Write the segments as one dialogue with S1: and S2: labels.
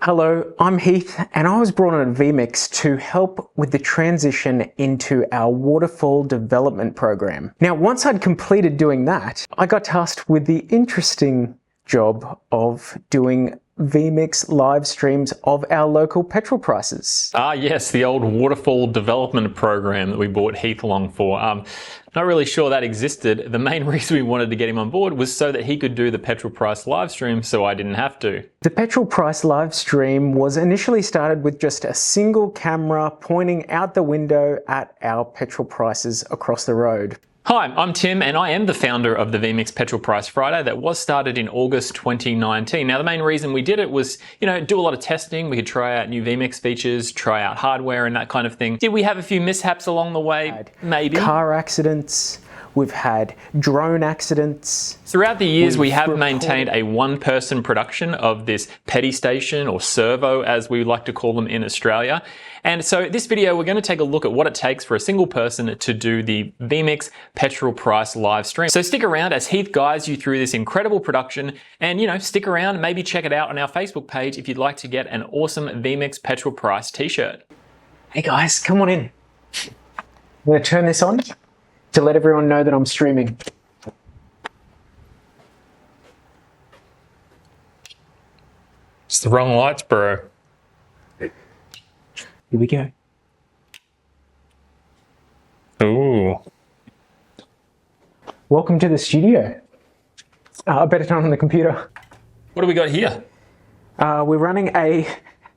S1: Hello, I'm Heath and I was brought on at vMix to help with the transition into our waterfall development program. Now, once I'd completed doing that, I got tasked with the interesting job of doing vMix live streams of our local petrol prices.
S2: Ah yes, the old waterfall development program that we brought Heath along for. Not really sure that existed. The main reason we wanted to get him on board was so that he could do the Petrol Price live stream so I didn't have to.
S1: The Petrol Price live stream was initially started with just a single camera pointing out the window at our petrol prices across the road.
S2: Hi, I'm Tim and I am the founder of the vMix Petrol Price Friday that was started in August 2019. Now the main reason we did it was, do a lot of testing. We could try out new vMix features, try out hardware and that kind of thing. Did we have a few mishaps along the way? Maybe.
S1: Car accidents. We've had drone accidents.
S2: Throughout the years, we have maintained a one-person production of this petty station, or servo as we like to call them in Australia. And so this video, we're going to take a look at what it takes for a single person to do the vMix Petrol Price live stream. So stick around as Heath guides you through this incredible production and, stick around and maybe check it out on our Facebook page if you'd like to get an awesome vMix Petrol Price t-shirt.
S1: Hey guys, come on in. I'm going to turn this on to let everyone know that I'm streaming.
S2: It's the wrong lights, bro.
S1: Here we go.
S2: Ooh.
S1: Welcome to the studio. I better turn on the computer.
S2: What do we got here?
S1: We're running a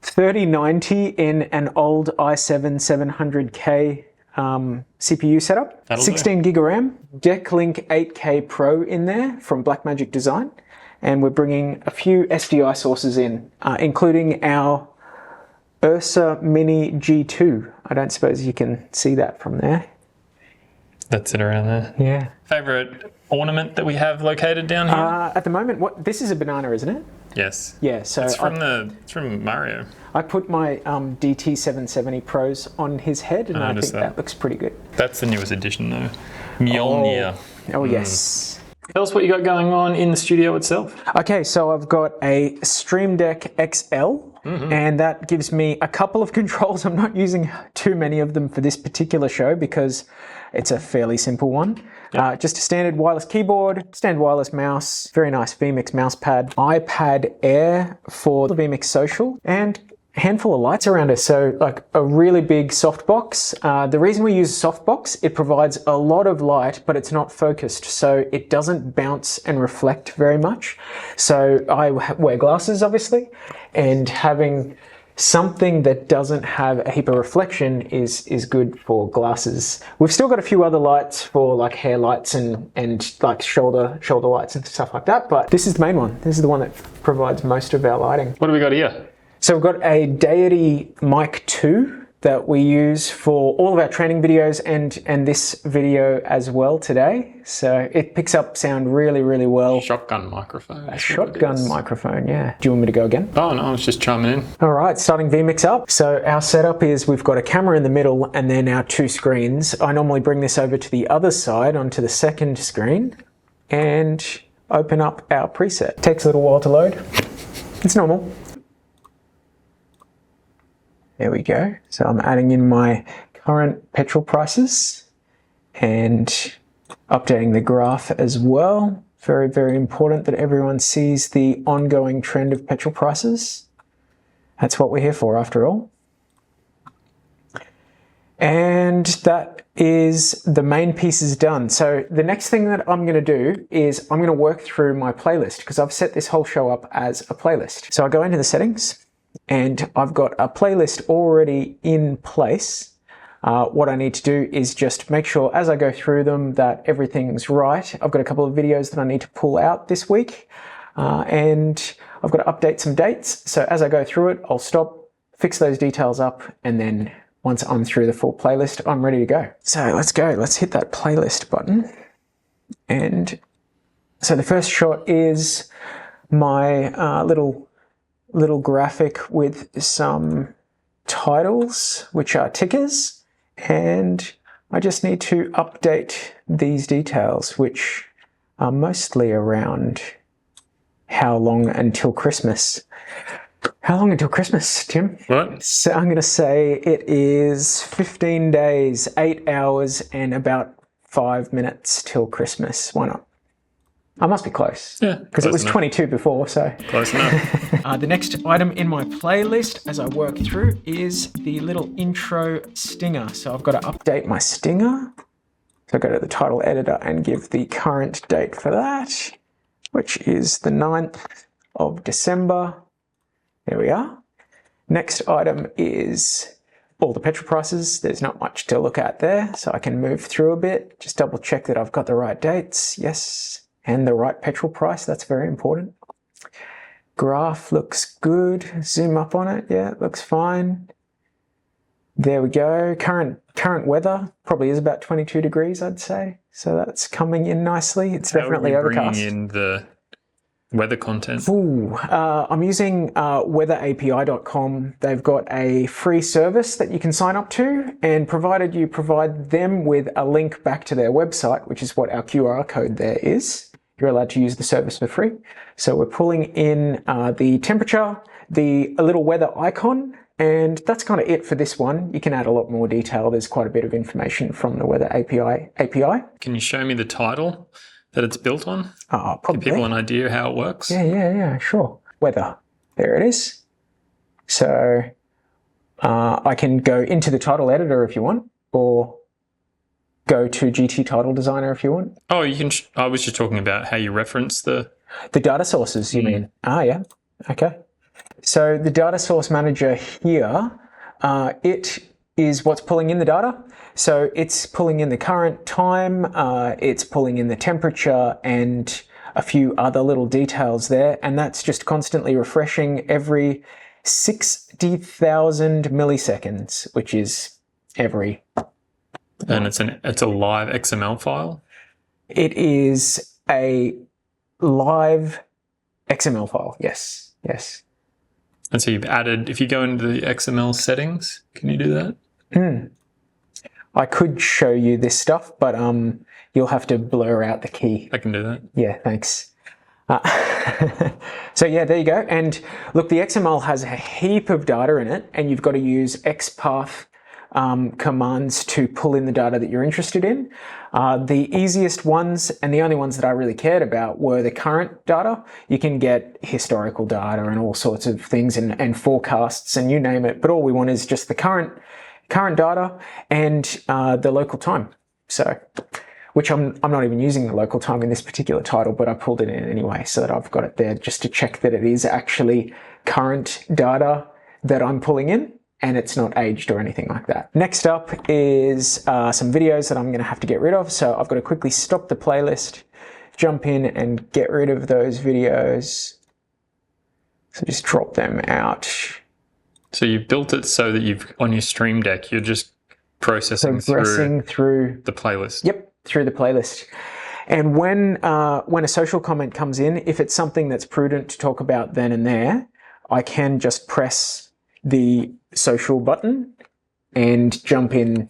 S1: 3090 in an old i7 700K CPU setup, 16 gig of RAM, Decklink 8K Pro in there from Blackmagic Design, and we're bringing a few SDI sources in, including our Ursa Mini G2. I don't suppose you can see that from there.
S2: That's it around there.
S1: Yeah.
S2: Favorite ornament that we have located down here?
S1: At the moment, this is a banana, isn't it?
S2: Yes.
S1: Yeah. So
S2: it's from Mario.
S1: I put my DT770 Pros on his head, and I think that looks pretty good.
S2: That's the newest edition, though. Mjolnir.
S1: Oh yes.
S2: Tell us what you got going on in the studio itself.
S1: Okay, so I've got a Stream Deck XL, and that gives me a couple of controls. I'm not using too many of them for this particular show because it's a fairly simple one. Yep. Just a standard wireless keyboard, standard wireless mouse, very nice vMix mouse pad, iPad Air for the vMix Social, and a handful of lights around us. So like a really big softbox. The reason we use a softbox, it provides a lot of light, but it's not focused. So it doesn't bounce and reflect very much. So I wear glasses, obviously, and having something that doesn't have a heap of reflection is good for glasses. We've still got a few other lights for like hair lights and like shoulder lights and stuff like that, but this is the main one. This is the one that provides most of our lighting.
S2: What do we got here?
S1: So we've got a Deity Mic 2 that we use for all of our training videos and this video as well today. So it picks up sound really, really well.
S2: Shotgun microphone.
S1: A shotgun microphone, yeah. Do you want me to go again?
S2: Oh no, I was just chiming in.
S1: All right, starting vMix up. So our setup is we've got a camera in the middle and then our two screens. I normally bring this over to the other side onto the second screen and open up our preset. Takes a little while to load. It's normal. There we go. So I'm adding in my current petrol prices and updating the graph as well. Very, very important that everyone sees the ongoing trend of petrol prices. That's what we're here for after all. And that is the main pieces done. So the next thing that I'm going to do is I'm going to work through my playlist because I've set this whole show up as a playlist. So I go into the settings, and I've got a playlist already in place. What I need to do is just make sure as I go through them that everything's right. I've got a couple of videos that I need to pull out this week, and I've got to update some dates. So as I go through it, I'll stop, fix those details up, and then once I'm through the full playlist, I'm ready to go. So let's go. Let's hit that playlist button. And so the first shot is my little graphic with some titles, which are tickers, and I just need to update these details, which are mostly around how long until Christmas. How long until Christmas, Tim?
S2: What?
S1: So I'm going to say it is 15 days, 8 hours, and about 5 minutes till Christmas. Why not? I must be close.
S2: Yeah.
S1: Because it was 22 before, so.
S2: Close enough.
S1: The next item in my playlist as I work through is the little intro stinger. So I've got to update my stinger. So I go to the title editor and give the current date for that, which is the 9th of December. There we are. Next item is all the petrol prices. There's not much to look at there, so I can move through a bit. Just double check that I've got the right dates. Yes. And the right petrol price, that's very important. Graph looks good. Zoom up on it. Yeah, it looks fine. There we go. Current weather probably is about 22 degrees, I'd say. So that's coming in nicely. It's definitely overcast.
S2: Bringing in the weather content.
S1: Ooh, I'm using weatherapi.com. They've got a free service that you can sign up to, and provided you provide them with a link back to their website, which is what our QR code there is, you're allowed to use the service for free. So we're pulling in the temperature, a little weather icon, and that's kind of it for this one. You can add a lot more detail. There's quite a bit of information from the Weather API.
S2: Can you show me the title that it's built on?
S1: Probably.
S2: Give people an idea how it works?
S1: Yeah, sure. Weather. There it is. So I can go into the title editor if you want, or go to GT Title Designer if you want.
S2: Oh, you can. I was just talking about how you reference the
S1: data sources, you mean? Yeah. Okay. So the data source manager here, it is what's pulling in the data. So it's pulling in the current time, it's pulling in the temperature and a few other little details there. And that's just constantly refreshing every 60,000 milliseconds, which is every.
S2: And it's a live XML file?
S1: It is a live XML file, yes.
S2: And so you've added, if you go into the XML settings, can you do that?
S1: I could show you this stuff, but you'll have to blur out the key.
S2: I can do that.
S1: Yeah, thanks. So yeah, there you go. And look, the XML has a heap of data in it, and you've got to use XPath commands to pull in the data that you're interested in. The easiest ones and the only ones that I really cared about were the current data. You can get historical data and all sorts of things and forecasts and you name it, but all we want is just the current data and the local time. So, which I'm not even using the local time in this particular title, but I pulled it in anyway so that I've got it there just to check that it is actually current data that I'm pulling in, and it's not aged or anything like that. Next up is some videos that I'm going to have to get rid of. So I've got to quickly stop the playlist, jump in and get rid of those videos. So just drop them out.
S2: So you've built it so that on your Stream Deck, you're just progressing through the playlist.
S1: Yep, through the playlist. And when a social comment comes in, if it's something that's prudent to talk about then and there, I can just press the social button and jump in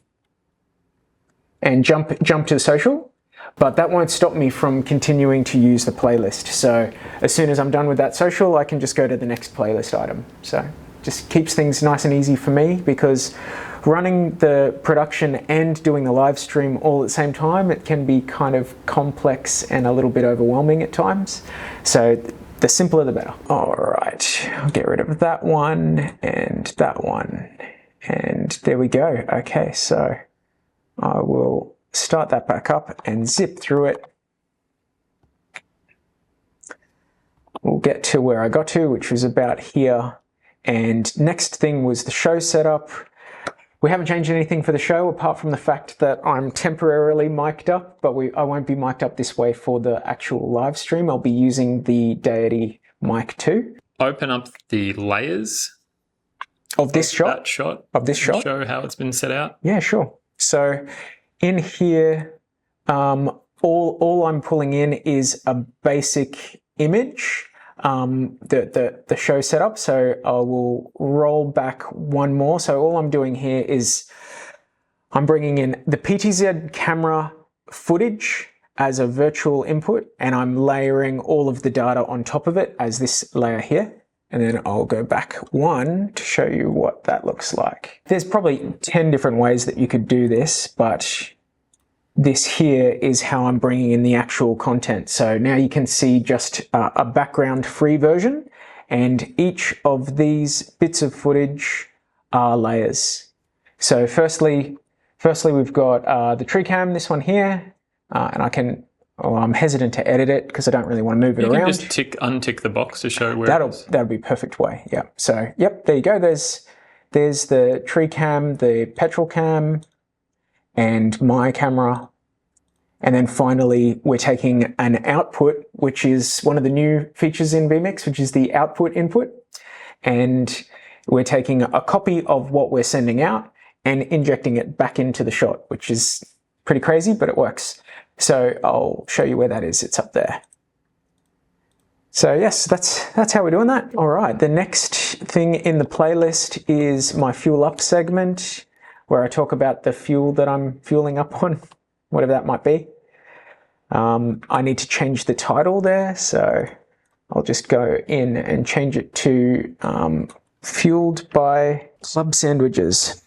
S1: and jump to the social, but that won't stop me from continuing to use the playlist. So as soon as I'm done with that social, I can just go to the next playlist item. So just keeps things nice and easy for me, because running the production and doing the live stream all at the same time, it can be kind of complex and a little bit overwhelming at times. So the simpler the better. All right, I'll get rid of that one and that one. And there we go. Okay, so I will start that back up and zip through it. We'll get to where I got to, which was about here. And next thing was the show setup. We haven't changed anything for the show apart from the fact that I'm temporarily mic'd up, but I won't be mic'd up this way for the actual live stream. I'll be using the Deity Mic 2.
S2: Open up the layers
S1: of this shot.
S2: That shot.
S1: Of this shot.
S2: Show how it's been set out.
S1: Yeah, sure. So in here, all I'm pulling in is a basic image. The show setup. So I will roll back one more. So all I'm doing here is I'm bringing in the PTZ camera footage as a virtual input, and I'm layering all of the data on top of it as this layer here. and then I'll go back 1 to show you what that looks like. There's probably 10 different ways that you could do this, but this here is how I'm bringing in the actual content. So now you can see just a background free version, and each of these bits of footage are layers. So firstly we've got the tree cam, this one here, and I'm hesitant to edit it because I don't really want to move it around.
S2: You can just untick the box to show where it is.
S1: That'll be a perfect way, yeah. So, yep, there you go. There's the tree cam, the petrol cam, and my camera. And then finally, we're taking an output, which is one of the new features in vMix, which is the output input. And we're taking a copy of what we're sending out and injecting it back into the shot, which is pretty crazy, but it works. So I'll show you where that is. It's up there. So yes, that's how we're doing that. All right, the next thing in the playlist is my fuel up segment, where I talk about the fuel that I'm fueling up on, whatever that might be. I need to change the title there, so I'll just go in and change it to Fueled by Club Sandwiches,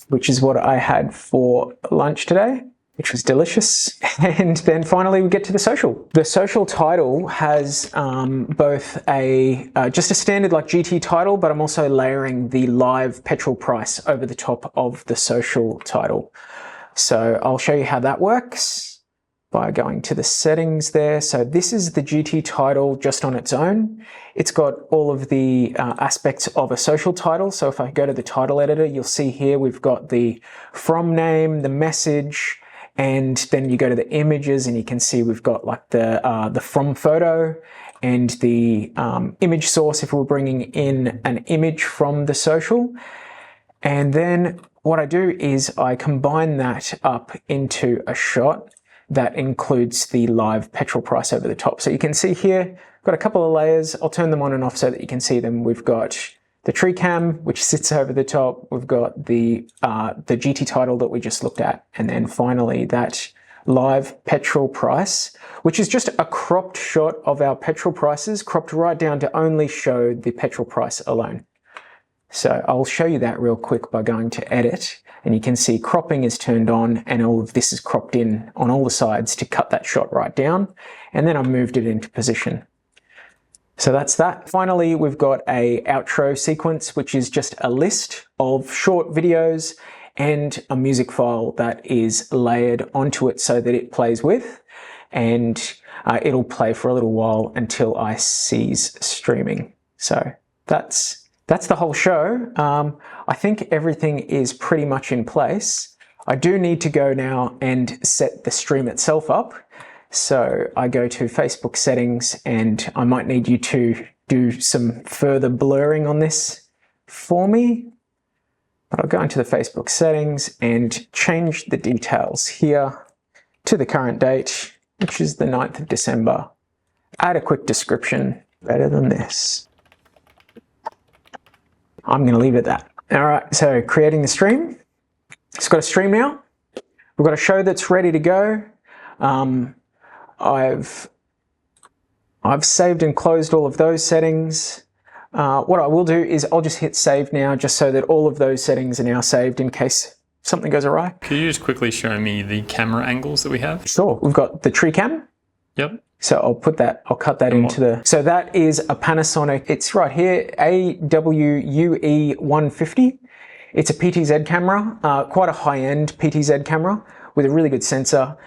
S1: which is what I had for lunch today, which was delicious. And then finally we get to the social. The social title has both just a standard like GT title, but I'm also layering the live petrol price over the top of the social title. So I'll show you how that works by going to the settings there. So this is the GT title just on its own. It's got all of the aspects of a social title. So if I go to the title editor, you'll see here we've got the from name, the message, and then you go to the images and you can see we've got like the from photo and the image source if we're bringing in an image from the social. And then what I do is I combine that up into a shot that includes the live petrol price over the top. So you can see here, I've got a couple of layers. I'll turn them on and off so that you can see them. We've got the tree cam, which sits over the top. We've got the GT title that we just looked at. And then finally that live petrol price, which is just a cropped shot of our petrol prices, cropped right down to only show the petrol price alone. So I'll show you that real quick by going to edit, and you can see cropping is turned on and all of this is cropped in on all the sides to cut that shot right down. And then I've moved it into position. So that's that. Finally, we've got a outro sequence, which is just a list of short videos and a music file that is layered onto it so that it plays with, and it'll play for a little while until I cease streaming. So that's the whole show. I think everything is pretty much in place. I do need to go now and set the stream itself up. So I go to Facebook settings, and I might need you to do some further blurring on this for me. But I'll go into the Facebook settings and change the details here to the current date, which is the 9th of December. Add a quick description, better than this. I'm going to leave it at that. All right, so creating the stream. It's got a stream now. We've got a show that's ready to go. I've saved and closed all of those settings. What I will do is I'll just hit save now, just so that all of those settings are now saved in case something goes awry.
S2: Could you just quickly show me the camera angles that we have?
S1: Sure. We've got the tree cam.
S2: Yep.
S1: So I'll cut that into so that is a Panasonic, it's right here, AWUE150. It's a PTZ camera, quite a high-end PTZ camera with a really good sensor.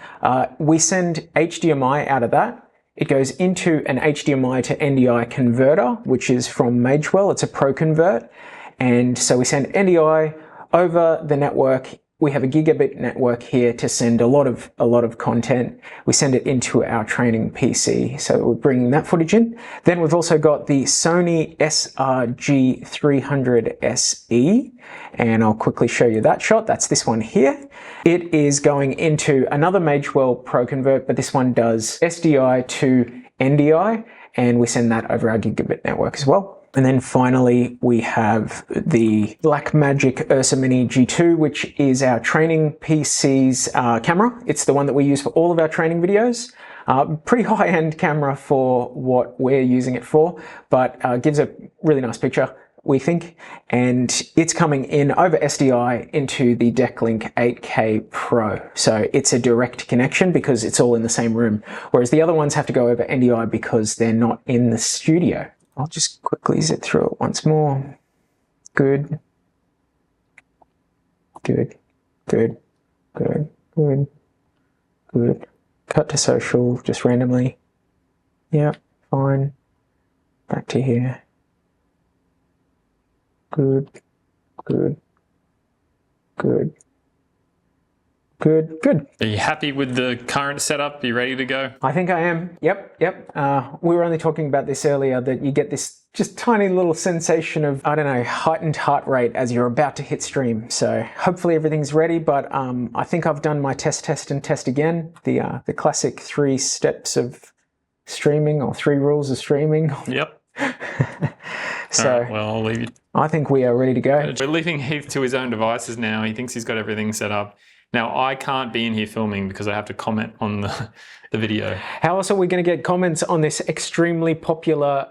S1: We send HDMI out of that. It goes into an HDMI to NDI converter, which is from Magewell. It's a Pro Convert. And so we send NDI over the network. We have a gigabit network here to send a lot of content. We send it into our training PC. So we're bringing that footage in. Then we've also got the Sony SRG300 SE, and I'll quickly show you that shot. That's this one here. It is going into another Magewell Pro Convert, but this one does SDI to NDI, and we send that over our gigabit network as well. And then finally, we have the Blackmagic Ursa Mini G2, which is our training PC's camera. It's the one that we use for all of our training videos. Pretty high-end camera for what we're using it for, but gives a really nice picture, we think, and it's coming in over SDI into the Decklink 8K Pro. So it's a direct connection because it's all in the same room, whereas the other ones have to go over NDI because they're not in the studio. I'll just quickly zip through it once more. Good. Good. Good. Good. Good. Good. Cut to social, just randomly. Yep, fine. Back to here. Good, good, good, good, good.
S2: Are you happy with the current setup? Are you ready to go?
S1: I think I am. Yep. We were only talking about this earlier, that you get this just tiny little sensation of, I don't know, heightened heart rate as you're about to hit stream. So hopefully everything's ready, but I think I've done my test again. The classic 3 steps of streaming, or 3 rules of streaming.
S2: Yep.
S1: So
S2: right, well, I'll leave you.
S1: I think we are ready to go.
S2: We're leaving Heath to his own devices now. He thinks he's got everything set up. Now, I can't be in here filming because I have to comment on the video.
S1: How else are we going to get comments on this extremely popular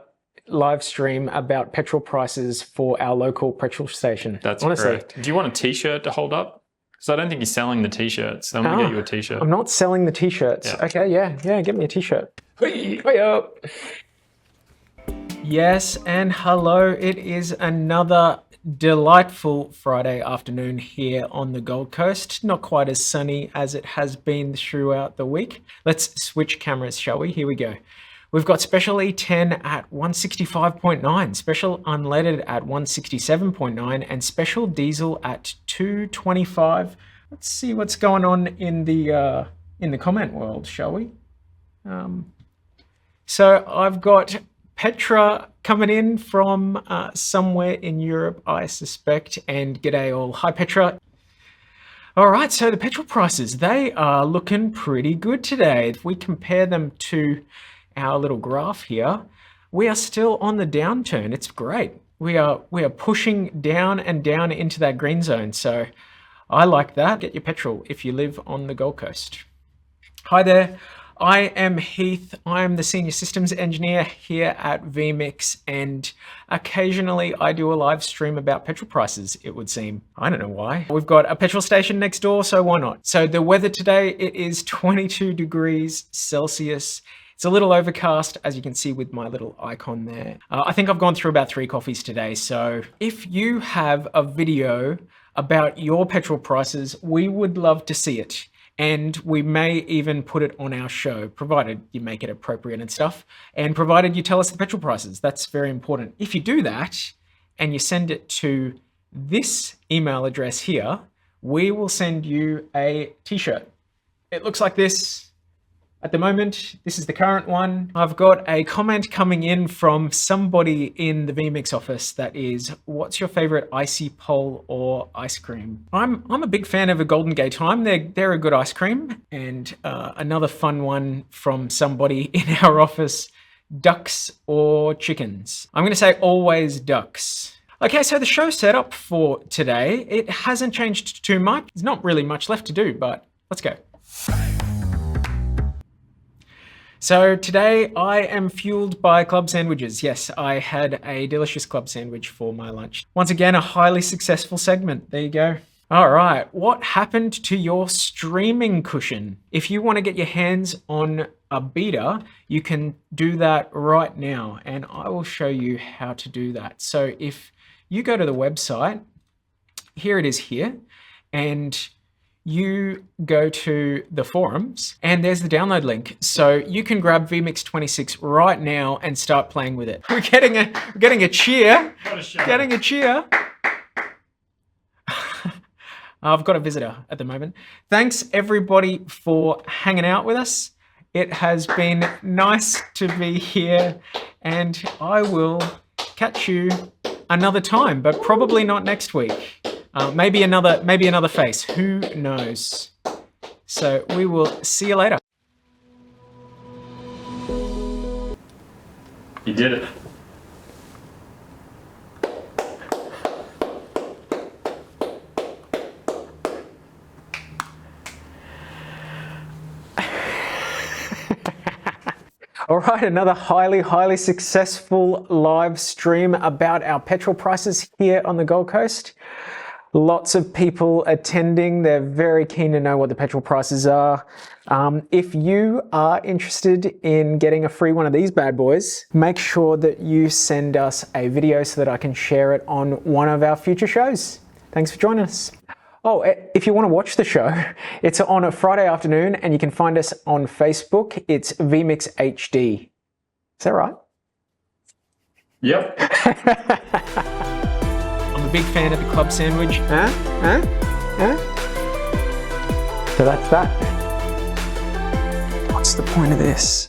S1: live stream about petrol prices for our local petrol station?
S2: That's
S1: honestly
S2: correct. Do you want a t-shirt to hold up? Because I don't think you're selling the t-shirts. I'm going to get you a t-shirt.
S1: I'm not selling the t-shirts.
S2: Yeah.
S1: Okay, yeah, get me a t-shirt. Hey-yo. Yes, and hello. It is another delightful Friday afternoon here on the Gold Coast. Not quite as sunny as it has been throughout the week. Let's switch cameras, shall we? Here we go. We've got Special E10 at 165.9, Special Unleaded at 167.9, and Special Diesel at 225. Let's see what's going on in the comment world, shall we? So I've got Petra coming in from somewhere in Europe, I suspect, and g'day all. Hi, Petra. All right, so the petrol prices, they are looking pretty good today. If we compare them to our little graph here, we are still on the downturn. It's great. We are pushing down and down into that green zone. So I like that. Get your petrol if you live on the Gold Coast. Hi there. I am Heath. I am the Senior Systems Engineer here at vMix, and occasionally I do a live stream about petrol prices, it would seem. I don't know why. We've got a petrol station next door, so why not? So the weather today, it is 22 degrees Celsius. It's a little overcast, as you can see with my little icon there. I think I've gone through about 3 coffees today, so if you have a video about your petrol prices, we would love to see it. And we may even put it on our show, provided you make it appropriate and stuff, and provided you tell us the petrol prices. That's very important. If you do that and you send it to this email address here, we will send you a t-shirt. It looks like this. At the moment, this is the current one. I've got a comment coming in from somebody in the vMix office that is, what's your favorite icy pole or ice cream? I'm a big fan of a Golden Gate Time. They're a good ice cream. And another fun one from somebody in our office, ducks or chickens? I'm gonna say always ducks. Okay, so the show setup for today, it hasn't changed too much. There's not really much left to do, but let's go. So today I am fueled by club sandwiches. Yes, I had a delicious club sandwich for my lunch. Once again, a highly successful segment. There you go. All right, what happened to your streaming cushion? If you want to get your hands on a beater, you can do that right now, and I will show you how to do that. So if you go to the website, here it is here, and you go to the forums and there's the download link. So you can grab vMix 26 right now and start playing with it. We're getting a cheer. Getting a cheer. I've got a visitor at the moment. Thanks everybody for hanging out with us. It has been nice to be here, and I will catch you another time, but probably not next week. Maybe another face, who knows? So we will see you later.
S2: You did it.
S1: All right, another highly successful live stream about our petrol prices here on the Gold Coast. Lots of people attending. They're very keen to know what the petrol prices are. If you are interested in getting a free one of these bad boys, make sure that you send us a video so that I can share it on one of our future shows. Thanks for joining us. Oh, if you want to watch the show, it's on a Friday afternoon and you can find us on Facebook. It's vMix HD. Is that right?
S2: Yep.
S1: I'm a big fan of the club sandwich. So that's that. What's the point of this?